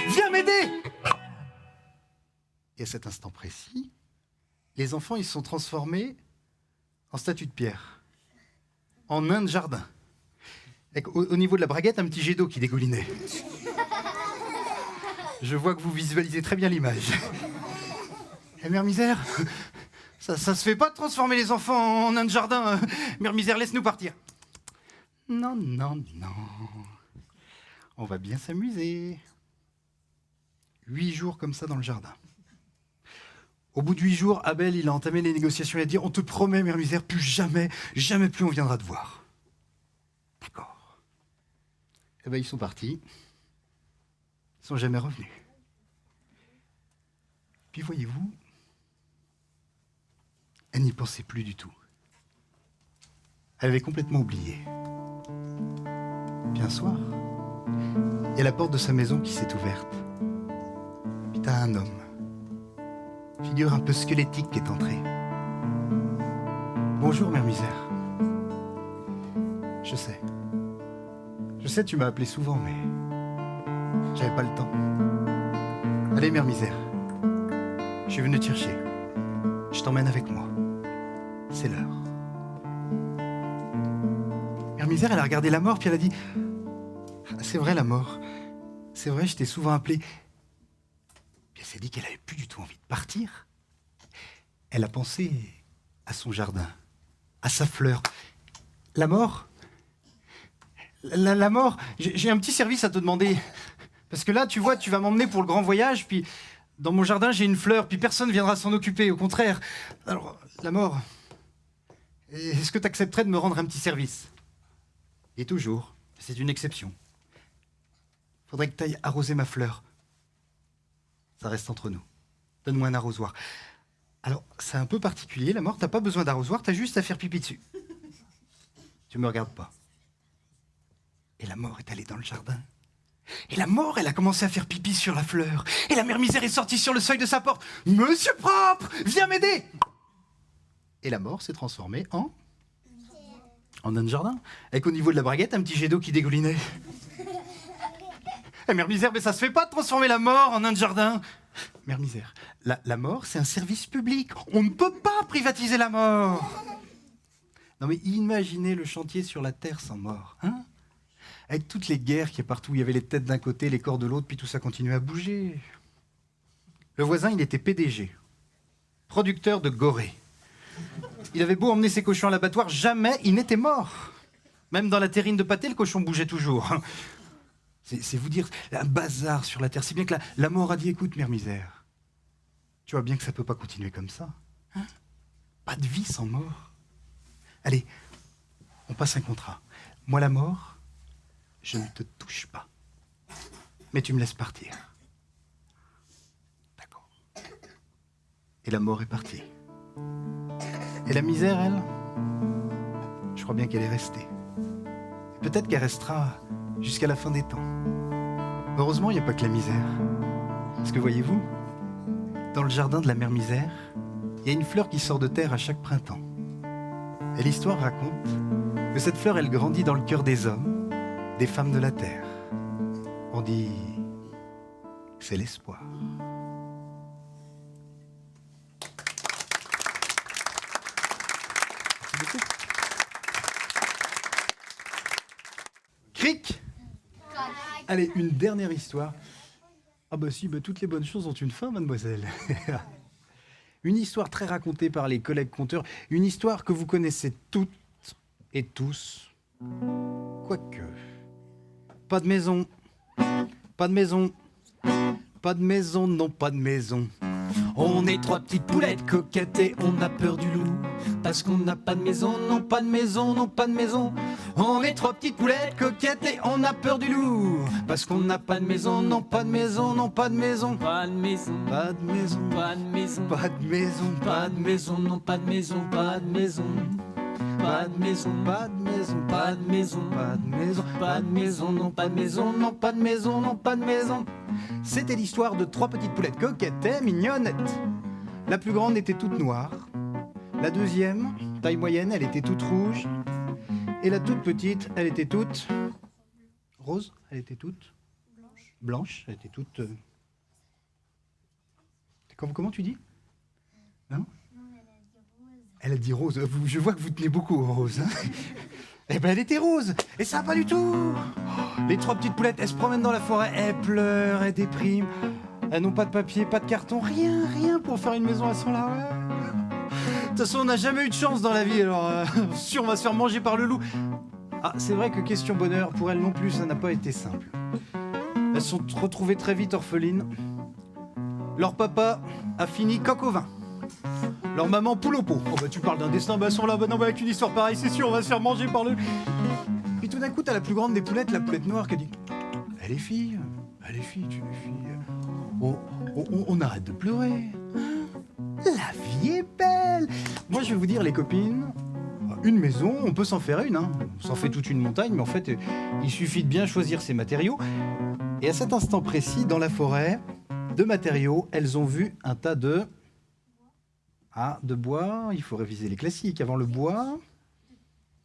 viens m'aider. Et à cet instant précis, les enfants, ils se sont transformés en statue de pierre, en nain de jardin, avec au niveau de la braguette un petit jet d'eau qui dégoulinait. Je vois que vous visualisez très bien l'image. Et mère misère, ça se fait pas de transformer les enfants en nain de jardin. Mère misère, laisse-nous partir. Non, non, non. On va bien s'amuser. 8 jours comme ça dans le jardin. Au bout de 8 jours, Abel, il a entamé les négociations. Il a dit, on te promet, mère misère, plus jamais, jamais plus on viendra te voir. D'accord. Eh ben, ils sont partis. Ils sont jamais revenus. Puis voyez-vous, elle n'y pensait plus du tout. Elle avait complètement oublié. Puis un soir, il y a la porte de sa maison qui s'est ouverte. Puis t'as un homme, figure un peu squelettique, qui est entré. Bonjour, mère misère. Je sais, tu m'as appelé souvent, mais J'avais pas le temps. Allez, mère misère. Je suis venu te chercher. Je t'emmène avec moi. C'est l'heure. Mère misère, elle a regardé la mort, puis elle a dit « C'est vrai, la mort. C'est vrai, je t'ai souvent appelé. » Puis elle s'est dit qu'elle avait plus du tout envie de partir. Elle a pensé à son jardin, à sa fleur. La mort. La mort. J'ai un petit service à te demander. Parce que là, tu vois, tu vas m'emmener pour le grand voyage, puis dans mon jardin, j'ai une fleur, puis personne ne viendra s'en occuper, au contraire. Alors, la mort, est-ce que tu accepterais de me rendre un petit service? Et toujours, c'est une exception. Faudrait que tu ailles arroser ma fleur. Ça reste entre nous. Donne-moi un arrosoir. Alors, c'est un peu particulier, la mort, t'as pas besoin d'arrosoir, t'as juste à faire pipi dessus. Tu me regardes pas. Et la mort est allée dans le jardin. Et la mort, elle a commencé à faire pipi sur la fleur. Et la mère misère est sortie sur le seuil de sa porte. « Monsieur propre, viens m'aider !» Et la mort s'est transformée en nain de jardin. Avec au niveau de la braguette, un petit jet d'eau qui dégoulinait. Eh, mère misère, mais ça se fait pas de transformer la mort en nain de jardin. Mère misère, la mort, c'est un service public. On ne peut pas privatiser la mort. Non mais imaginez le chantier sur la terre sans mort, hein? Avec toutes les guerres qu'il y a partout, il y avait les têtes d'un côté, les corps de l'autre, puis tout ça continuait à bouger. Le voisin, il était PDG, producteur de gorée. Il avait beau emmener ses cochons à l'abattoir, jamais il n'était mort. Même dans la terrine de pâté, le cochon bougeait toujours. C'est vous dire, un bazar sur la terre. Si bien que la mort a dit, écoute, mère misère, tu vois bien que ça peut pas continuer comme ça. Hein? Pas de vie sans mort. Allez, on passe un contrat. Moi, la mort, je ne te touche pas. Mais tu me laisses partir. D'accord. Et la mort est partie. Et la misère, elle, je crois bien qu'elle est restée. Peut-être qu'elle restera jusqu'à la fin des temps. Heureusement, il n'y a pas que la misère. Parce que voyez-vous, dans le jardin de la mère misère, il y a une fleur qui sort de terre à chaque printemps. Et l'histoire raconte que cette fleur, elle grandit dans le cœur des hommes, des femmes de la terre. On dit que c'est l'espoir. Merci beaucoup. Cric. Allez, une dernière histoire. Ah bah si, toutes les bonnes choses ont une fin, mademoiselle. Une histoire très racontée par les collègues conteurs, une histoire que vous connaissez toutes et tous. Quoique, pas de maison, pas de maison, pas de maison, non pas de maison. On est trois petites poulettes coquettes et on a peur du loup. Parce qu'on n'a pas de maison, non pas de maison, non pas de maison. On est trois petites poulettes coquettes et on a peur du loup. Parce qu'on n'a pas de maison, non pas de maison, non pas de maison. Pas de maison, Pas de maison, pas de maison, pas de maison, pas de maison, non pas de maison, pas de maison. Pas de maison, pas de maison, pas de maison, pas de maison, pas de maison, non pas de maison, non pas de maison, non pas de maison. C'était l'histoire de trois petites poulettes coquettes et mignonnettes. La plus grande était toute noire. La deuxième, taille moyenne, elle était toute rouge. Et la toute petite, elle était toute rose. Elle était toute blanche. Elle était toute. Comment tu dis? Non? Elle a dit rose. Je vois que vous tenez beaucoup aux roses. Hein. Eh ben, elle était rose. Et ça, pas du tout. Oh, les trois petites poulettes, elles se promènent dans la forêt. Elles pleurent, elles dépriment. Elles n'ont pas de papier, pas de carton, rien pour faire une maison à son là. De toute façon, on n'a jamais eu de chance dans la vie. Alors, sûr, on va se faire manger par le loup. Ah, c'est vrai que question bonheur, pour elles non plus, ça n'a pas été simple. Elles sont retrouvées très vite orphelines. Leur papa a fini coq au vin. Leur maman poule au pot. Oh bah tu parles d'un destin, bah sont là, bah non, bah avec une histoire pareille, c'est sûr, on va se faire manger par le... Puis tout d'un coup, t'as la plus grande des poulettes, la poulette noire, qui a dit « Elle est fille, tu es fille. On arrête de pleurer. La vie est belle. Moi, je vais vous dire, les copines, une maison, on peut s'en faire une. Hein. On s'en fait toute une montagne, mais en fait, il suffit de bien choisir ses matériaux. Et à cet instant précis, dans la forêt, de matériaux, elles ont vu un tas de... Ah, de bois, il faut réviser les classiques. Avant le bois...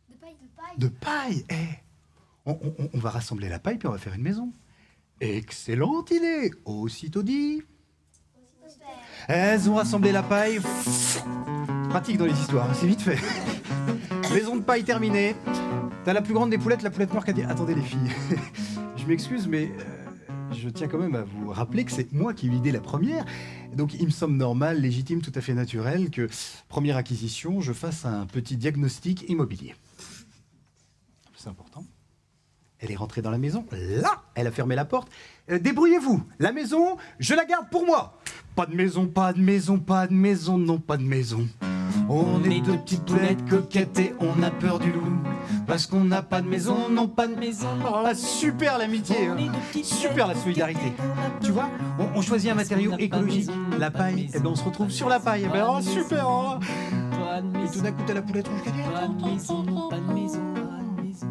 De paille. De paille. On va rassembler la paille, puis on va faire une maison. Excellente idée, aussitôt dit. Elles ont rassemblé la paille. Pratique dans les histoires, c'est vite fait. Maison de paille terminée. T'as la plus grande des poulettes, la poulette noire qui a dit « Attendez les filles, je m'excuse mais je tiens quand même à vous rappeler que c'est moi qui ai eu l'idée la première. Donc il me semble normal, légitime, tout à fait naturel que, première acquisition, je fasse un petit diagnostic immobilier. » C'est important. Elle est rentrée dans la maison. Là, elle a fermé la porte. Débrouillez-vous. La maison, je la garde pour moi. Pas de maison, pas de maison, pas de maison, non, pas de maison. On est deux petites poulettes coquettes et on a peur du loup. Parce qu'on n'a pas de maison, non, pas de maison. Alors là, super l'amitié, hein. Super la solidarité. Tu vois, on choisit un matériau écologique. La paille, et ben on se retrouve sur la paille. Et ben, oh, super. Oh. Et tout d'un coup, t'as la poulette rouge qui dit Pas de maison, non, pas de maison, pas de maison.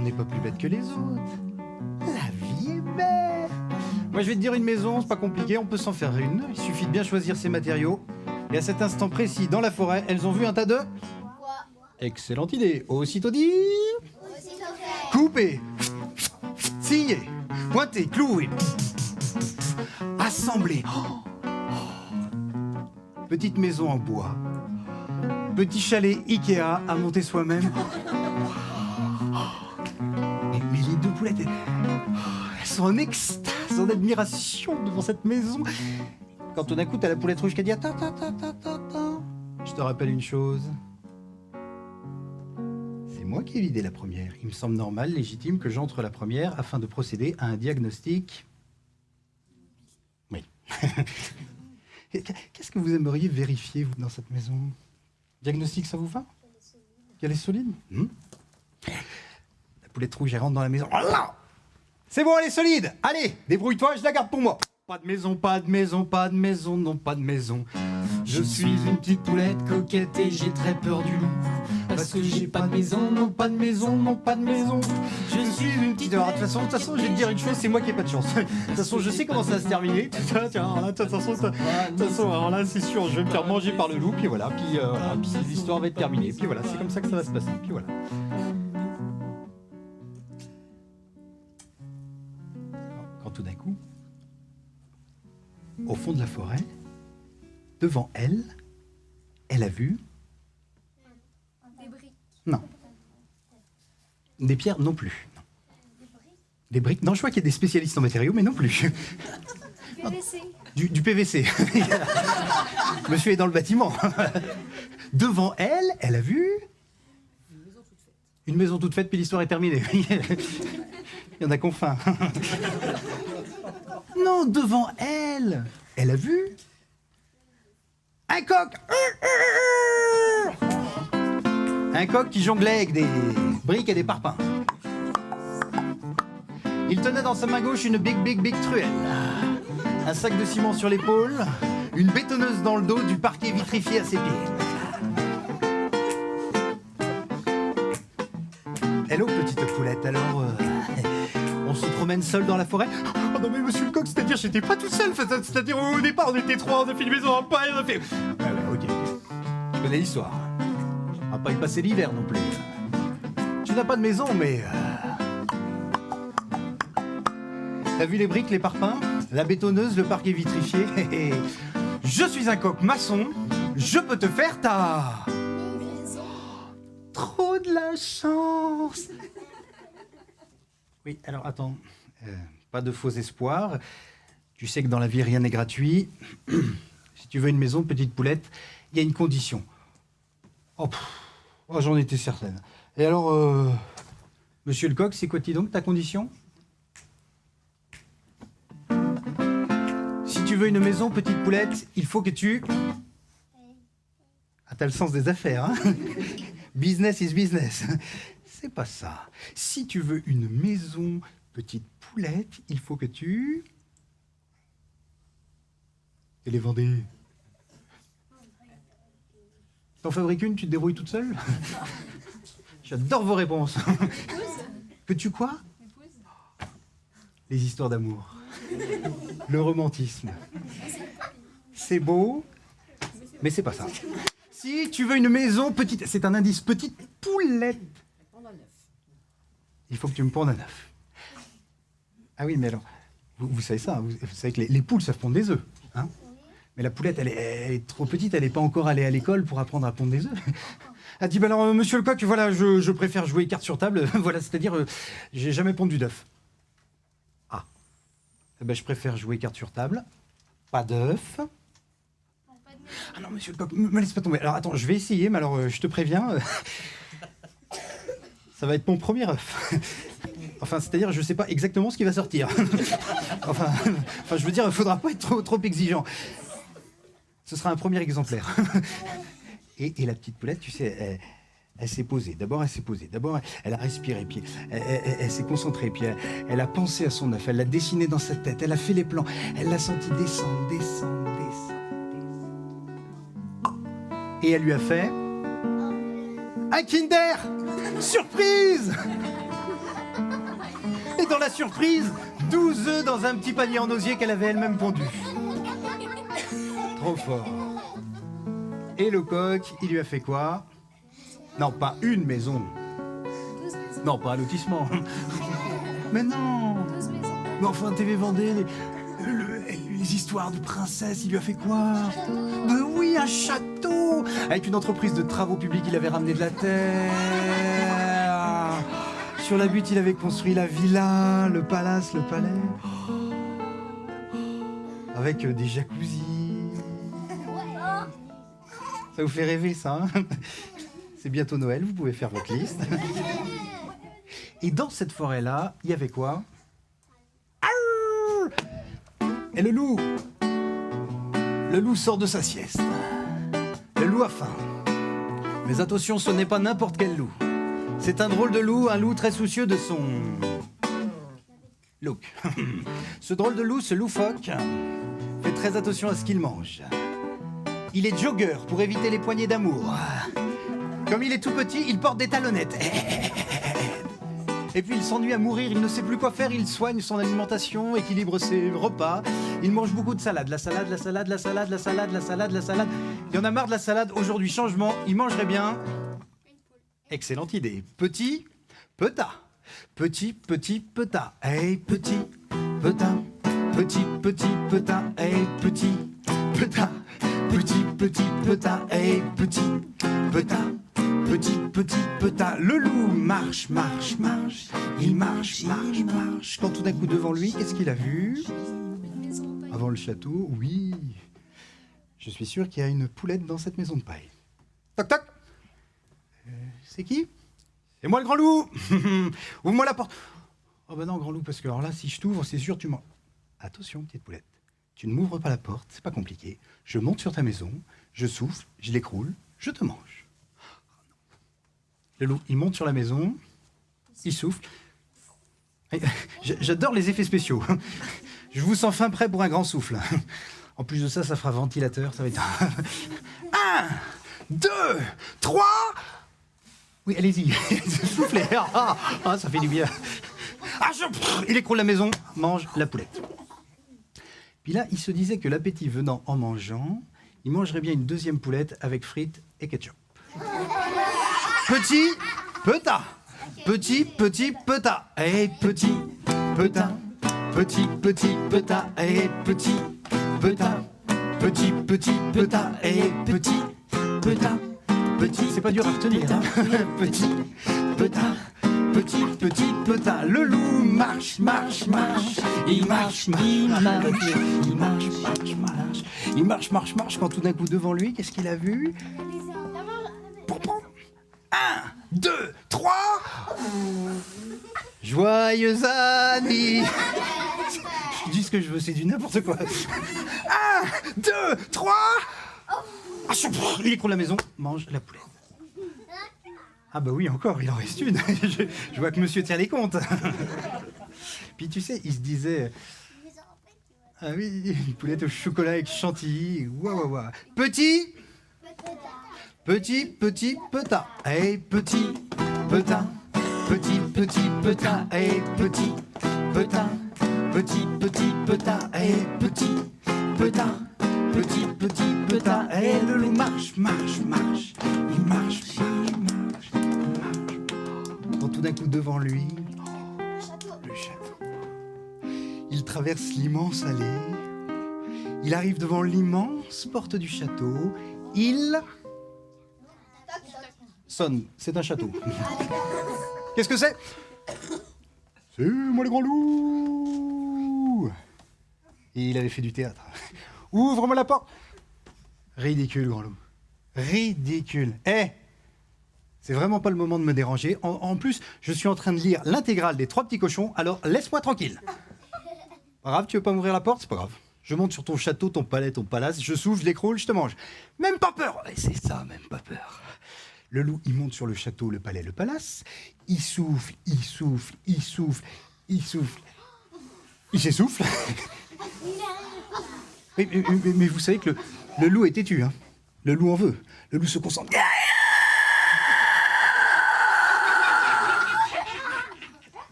on n'est pas plus bête que les autres. La vie est belle. Moi, je vais te dire une maison, c'est pas compliqué, on peut s'en faire une. Il suffit de bien choisir ses matériaux. Et à cet instant précis, dans la forêt, elles ont vu un tas de... Excellente idée. Aussitôt dit... Couper, scier, pointer, clouer, assembler. Petite maison en bois. Petit chalet Ikea à monter soi-même. Mais les deux poulettes, elles sont en extase, en admiration devant cette maison. Quand tout d'un coup, t'as la poulette rouge qui a dit attends. Je te rappelle une chose. C'est moi qui ai l'idée la première. Il me semble normal, légitime que j'entre la première afin de procéder à un diagnostic. Oui. Qu'est-ce que vous aimeriez vérifier, vous, dans cette maison? Diagnostic, ça vous va? Elle est solide. La poulette rouge, elle rentre dans la maison. Oh là! C'est bon, elle est solide. Allez, débrouille-toi, je la garde pour moi. Pas de maison, pas de maison, pas de maison, non, pas de maison. Je suis une petite poulette coquette et j'ai très peur du loup. Parce que j'ai pas de maison, non, pas de maison, non, pas de maison. Je suis une petite... Alors, de toute façon, je vais te dire une chose, c'est moi qui ai pas de chance. De toute façon, je sais comment ça va se terminer. Tiens, de toute façon, alors là, c'est sûr, je vais me faire manger par le loup, puis voilà, puis l'histoire va être terminée. Puis voilà, c'est comme ça que ça va se passer. Puis voilà. Quand tout d'un coup, au fond de la forêt, devant elle, elle a vu... Des briques. Non. Des pierres non plus. Non. Des briques. Non, je vois qu'il y a des spécialistes en matériaux, mais non plus. PVC. Du PVC. Monsieur est dans le bâtiment. Devant elle, elle a vu... Une maison toute faite, puis l'histoire est terminée. Il y en a qu'on faim. Non, devant elle, elle a vu... Un coq. Un coq qui jonglait avec des briques et des parpaings. Il tenait dans sa main gauche une big truelle. Un sac de ciment sur l'épaule, une bétonneuse dans le dos, du parquet vitrifié à ses pieds. Hello, petite poulette, alors on se promène seul dans la forêt? Oh non mais monsieur le coq, c'est-à-dire j'étais pas tout seul, c'est-à-dire au départ on était trois, on a fait une maison en paille, on a fait... Ouais, ok. Je connais l'histoire. On va pas y passer l'hiver non plus. Tu n'as pas de maison, mais... T'as vu les briques, les parpaings, la bétonneuse, le parquet vitrifié? Je suis un coq maçon, je peux te faire ta... Trop de la chance. Oui, alors attends, pas de faux espoirs. Tu sais que dans la vie, rien n'est gratuit. Si tu veux une maison, petite poulette, il y a une condition. Oh, j'en étais certaine. Et alors, monsieur le coq, c'est quoi donc ta condition? Si tu veux une maison, petite poulette, il faut que tu... Ah, t'as le sens des affaires, hein? Business is business. C'est pas ça. Si tu veux une maison, petite poulette, il faut que tu... Et les Vendées. T'en fabriques une, tu te débrouilles toute seule? J'adore vos réponses. Que tu quoi? Les histoires d'amour. Le romantisme. C'est beau, mais c'est pas ça. Si tu veux une maison, petite... C'est un indice, petite poulette. Il faut que tu me pondes à neuf. Ah oui, mais alors, Vous savez ça, vous savez que les poules savent pondre des œufs. Hein, mais la poulette, elle est trop petite, elle n'est pas encore allée à l'école pour apprendre à pondre des œufs. Elle dit, bah alors, monsieur le coq, voilà, je préfère jouer carte sur table. Voilà, c'est-à-dire, j'ai jamais pondu d'œuf. Ah. Eh ben, je préfère jouer carte sur table. Pas d'œuf. Ah non, monsieur le coq, me laisse pas tomber. Alors, attends, je vais essayer, mais alors, je te préviens, ça va être mon premier œuf. Enfin, c'est-à-dire, je sais pas exactement ce qui va sortir. enfin, je veux dire, il faudra pas être trop exigeant. Ce sera un premier exemplaire. Et la petite poulette, tu sais, elle s'est posée. D'abord, elle s'est posée. D'abord, elle a respiré. Puis, elle s'est concentrée. Puis, elle a pensé à son œuf. Elle l'a dessiné dans sa tête. Elle a fait les plans. Elle l'a senti descendre. Et elle lui a fait... un Kinder surprise. Et dans la surprise, 12 œufs dans un petit panier en osier qu'elle avait elle-même pondu. Trop fort. Et le coq, il lui a fait quoi? Non, pas une maison. 12 maisons. Non, pas un lotissement. Mais non. 12 maisons. Mais enfin, TV Vendée, les histoires de princesse, il lui a fait quoi? Ben oui, un château. Avec une entreprise de travaux publics, il avait ramené de la terre. Sur la butte, il avait construit la villa, le palace, le palais. Avec des jacuzzis. Ça vous fait rêver, ça, hein? C'est bientôt Noël, vous pouvez faire votre liste. Et dans cette forêt-là, il y avait quoi? Et le loup sort de sa sieste. Le loup a faim. Mais attention, ce n'est pas n'importe quel loup. C'est un drôle de loup, un loup très soucieux de son look. Ce drôle de loup, ce loufoque, fait très attention à ce qu'il mange. Il est jogger pour éviter les poignées d'amour. Comme il est tout petit, il porte des talonnettes. Et puis il s'ennuie à mourir, il ne sait plus quoi faire, il soigne son alimentation, équilibre ses repas. Il mange beaucoup de salade. La salade. Il y en a marre de la salade. Aujourd'hui, changement, il mangerait bien. Excellente idée. Petit Petah. Petit Petah. Hey, petit Petah. Petit Petah. Hey, petit Petah. Petit Petah. Hey, petit Petah. Petit Petah. Le loup marche. Il marche. Quand tout d'un coup devant lui, qu'est-ce qu'il a vu? Une maison en paille. Avant le château, oui. Je suis sûr qu'il y a une poulette dans cette maison de paille. Toc toc. C'est qui? C'est moi le grand loup. Ouvre-moi la porte. Oh ben non, grand loup, parce que alors là, si je t'ouvre, c'est sûr tu m'en... Attention, petite poulette. Tu ne m'ouvres pas la porte, c'est pas compliqué. Je monte sur ta maison, je souffle, je l'écroule, je te mange. Le loup, il monte sur la maison, il souffle. J'adore les effets spéciaux. Je vous sens fin prêt pour un grand souffle. En plus de ça, ça fera ventilateur, ça va être... 1, 2, 3... Oui, allez-y, soufflez. Ça fait du bien. Il écroule la maison, mange la poulette. Puis là, il se disait que l'appétit venant en mangeant, il mangerait bien une deuxième poulette avec frites et ketchup. Petit Petah. Petit Petah. Hey, petit Petah. Petit Petah. Hey, petit Petah. Petit Petah. Hey, petit Petah. Petit, c'est pas dur à retenir. Hein. Petit Petah. Petit Petah. Le loup marche. Il marche. Quand tout d'un coup devant lui, qu'est-ce qu'il a vu? 1, 2, 3. Joyeux Annie. Je dis ce que je veux, c'est du n'importe quoi. 1, 2, 3. Il écroule la maison, mange la poulette. Ah bah oui, encore, il en reste une. Je vois que monsieur tient les comptes. Puis tu sais, il se disait... Ah oui, une poulette au chocolat avec chantilly. Waouh. Petit Petah. Hey, petit Petah. Petit Petah. Hey, petit Petah. Petit Petah. Hey, petit Petah. Petit Petah. Hey, le loup marche. Il marche. Quand tout d'un coup devant lui, le château. Il traverse l'immense allée. Il arrive devant l'immense porte du château. Il sonne. C'est un château. Qu'est-ce que c'est? C'est moi le grand loup. Et il avait fait du théâtre. Ouvre-moi la porte. Ridicule, grand loup. Ridicule. C'est vraiment pas le moment de me déranger. En plus, je suis en train de lire l'intégrale des 3 petits cochons, alors laisse-moi tranquille. Pas grave, tu veux pas m'ouvrir la porte? C'est pas grave. Je monte sur ton château, ton palais, ton palace, je souffle, je l'écroule, je te mange. Même pas peur. Et c'est ça, même pas peur. Le loup, il monte sur le château, le palais, le palace. Il souffle, il souffle, il souffle, il souffle. Il s'essouffle. Mais vous savez que le loup est têtu, hein. Le loup en veut. Le loup se concentre.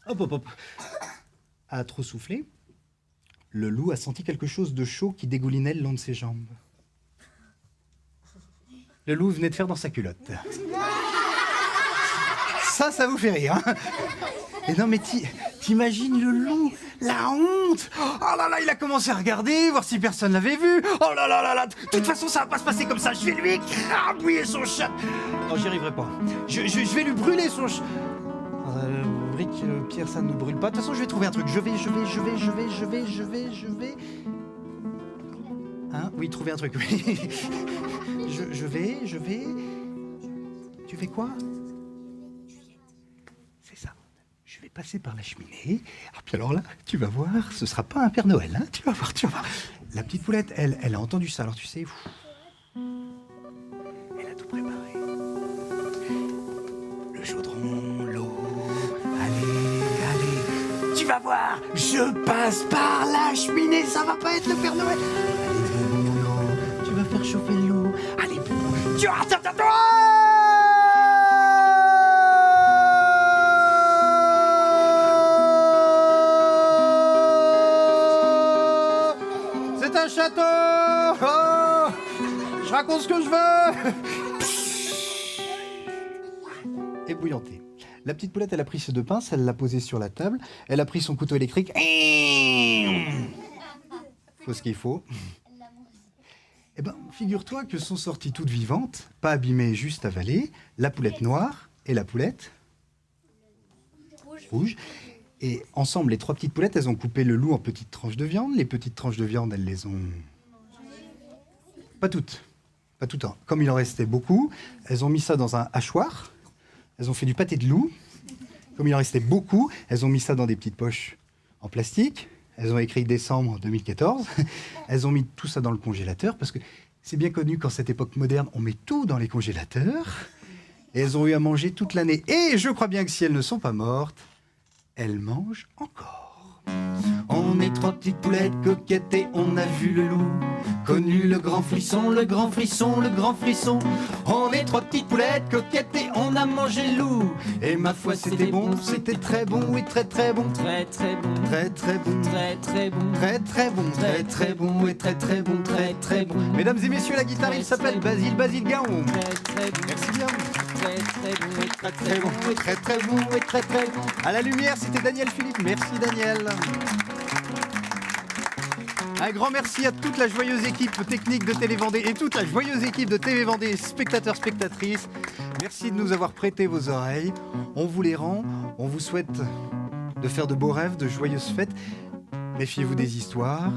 Hop, hop, hop. A trop soufflé, le loup a senti quelque chose de chaud qui dégoulinait le long de ses jambes. Le loup venait de faire dans sa culotte. Ça vous fait rire, hein? Et non, mais t'imagines le loup, la honte. Oh là là, il a commencé à regarder, voir si personne l'avait vu. Oh là là là là, de toute façon, ça va pas se passer comme ça. Je vais lui écrabouiller son chat. Non, j'y arriverai pas. Je vais lui brûler son chat. Brique, Pierre, ça ne brûle pas. De toute façon, je vais trouver un truc. Je vais. Hein? Oui, trouver un truc. Oui. Je vais. Tu fais quoi? C'est ça. Je vais passer par la cheminée. Ah, puis alors là, tu vas voir, ce sera pas un Père Noël, hein? Tu vas voir. La petite poulette, elle a entendu ça. Alors tu sais, elle a tout préparé. Le chaudron, l'eau. Allez, tu vas voir, je passe par la cheminée, ça va pas être le Père Noël. Allez, bon, tu vas faire chauffer l'eau. Allez, bon, tu attends. C'est un château. Oh, je raconte ce que je veux. Ébouillanté. La petite poulette, elle a pris ses 2 pinces, elle l'a posé sur la table, elle a pris son couteau électrique. Faut ce qu'il faut. Eh ben, figure-toi que sont sorties toutes vivantes, pas abîmées, juste avalées, la poulette noire et la poulette rouge. Et ensemble, les 3 petites poulettes, elles ont coupé le loup en petites tranches de viande. Les petites tranches de viande, elles les ont... Pas toutes. Pas tout le temps. Comme il en restait beaucoup, elles ont mis ça dans un hachoir. Elles ont fait du pâté de loup. Comme il en restait beaucoup, elles ont mis ça dans des petites poches en plastique. Elles ont écrit décembre 2014. Elles ont mis tout ça dans le congélateur parce que c'est bien connu qu'en cette époque moderne, on met tout dans les congélateurs. Et elles ont eu à manger toute l'année. Et je crois bien que si elles ne sont pas mortes, elles mangent encore. On est 3 petites poulettes coquettes et on a vu le loup. Connu le grand frisson, le grand frisson, le grand frisson. On est 3 petites poulettes coquettes et on a mangé le loup. Et ma foi c'était bon, c'était très bon, oui très très bon. Très très bon, Très très bon, très très bon, très très bon, très très bon, et très très bon, très très bon. Mesdames et messieurs, la guitare, il s'appelle Basile Gaon. très très bon, Merci bien. très très bon, et très Très bon, très très bon, et très très bon. À la lumière, c'était Daniel Philippe. Merci Daniel. Un grand merci à toute la joyeuse équipe technique de Télé Vendée et toute la joyeuse équipe de TV Vendée, spectateurs, spectatrices. Merci de nous avoir prêté vos oreilles. On vous les rend. On vous souhaite de faire de beaux rêves, de joyeuses fêtes. Méfiez-vous des histoires.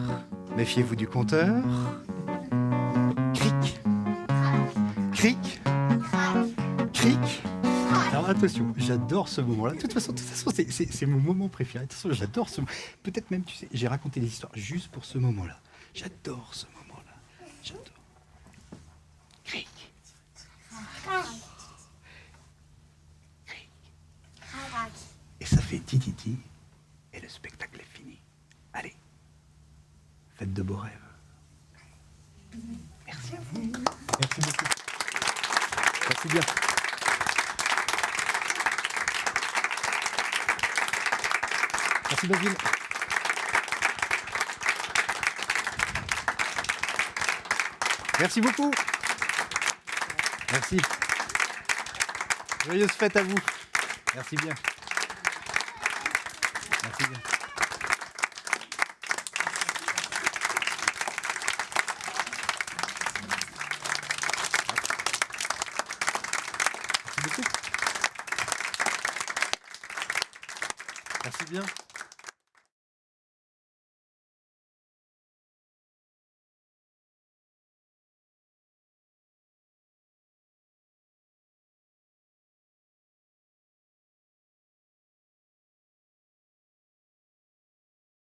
Méfiez-vous du compteur. Cric. Cric. Cric. Alors attention, j'adore ce moment-là. De toute façon, c'est mon moment préféré. De toute façon, j'adore ce moment. Peut-être même, tu sais, j'ai raconté des histoires juste pour ce moment-là. J'adore ce moment-là. J'adore. Cric. Cric. Et ça fait tititi. Et le spectacle est fini. Allez, faites de beaux rêves. Merci à vous. Merci beaucoup. Merci bien. Merci Basile. Merci beaucoup. Merci. Joyeuse fête à vous. Merci bien. Merci bien. Merci bien.